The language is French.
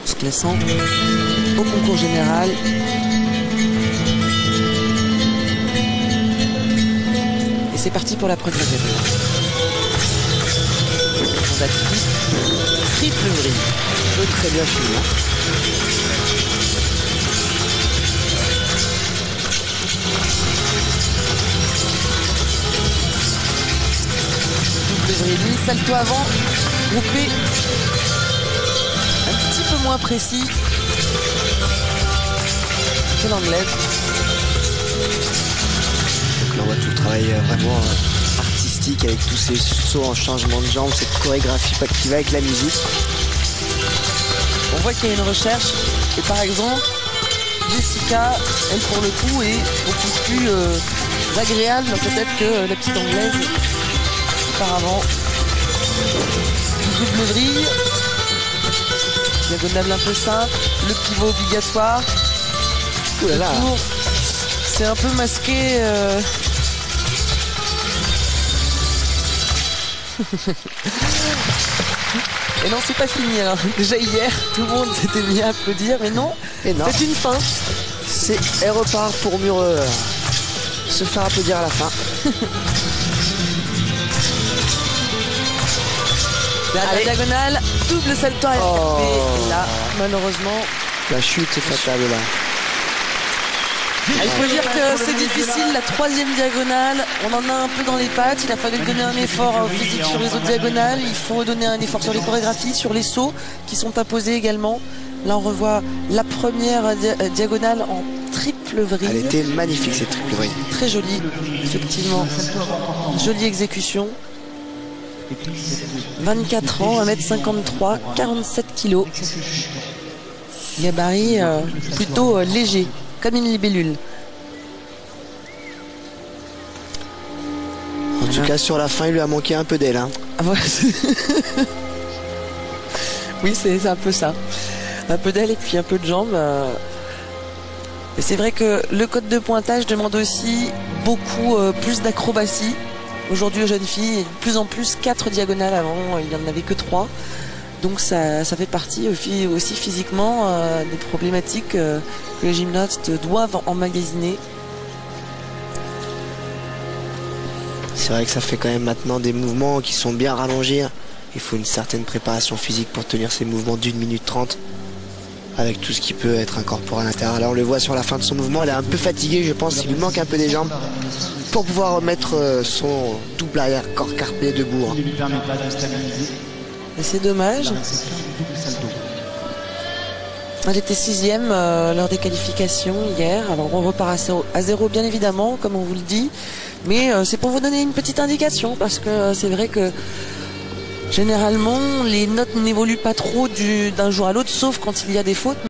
Se classant au concours général. Et c'est parti pour la première épreuve. Triple vrille. Très bien fini. Double vrille, salto avant, groupé. Un petit peu moins précis que l'anglaise. Donc là on voit tout le travail vraiment artistique avec tous ces sauts en changement de jambes, cette chorégraphie qui va avec la musique. On voit qu'il y a une recherche et par exemple Jessica, elle pour le coup est beaucoup plus agréable peut-être que la petite anglaise auparavant. Double vrille, diagonale un peu simple, le pivot obligatoire. Oh là là. C'est un peu masqué. Et non, c'est pas fini. Alors, déjà hier, tout le monde s'était mis à applaudir, mais non, c'est une feinte. Elle repart pour mieux se faire applaudir à la fin. La diagonale, double salto à FKP. Et là, malheureusement, la chute est fatale là. Il faut dire que c'est difficile, la troisième diagonale, on en a un peu dans les pattes, il a fallu donner un effort physique sur les autres diagonales, il faut donner un effort sur les chorégraphies, sur les sauts qui sont imposés également. Là on revoit la première diagonale en triple vrille. Elle était magnifique cette triple vrille. Très jolie, effectivement, jolie exécution. 24 ans, 1m53, 47 kg. Gabarit plutôt léger. Comme une libellule. En tout cas, sur la fin, il lui a manqué un peu d'aile. Hein. Oui, c'est un peu ça. Un peu d'aile et puis un peu de jambes. Et c'est vrai que le code de pointage demande aussi beaucoup plus d'acrobatie. Aujourd'hui, aux jeunes filles, de plus en plus 4 diagonales avant, il n'y en avait que 3. Donc ça fait partie aussi physiquement des problématiques que les gymnastes doivent emmagasiner. C'est vrai que ça fait quand même maintenant des mouvements qui sont bien rallongés. Il faut une certaine préparation physique pour tenir ces mouvements d'1 minute 30 avec tout ce qui peut être incorporé à l'intérieur. Là on le voit sur la fin de son mouvement, elle est un peu fatiguée, je pense, il lui manque un peu des jambes pour pouvoir remettre son double arrière corps carpé debout. Hein. Et c'est dommage. Elle était 6e lors des qualifications hier. Alors on repart à 0 bien évidemment, comme on vous le dit. Mais c'est pour vous donner une petite indication parce que c'est vrai que généralement les notes n'évoluent pas trop d'un jour à l'autre, sauf quand il y a des fautes.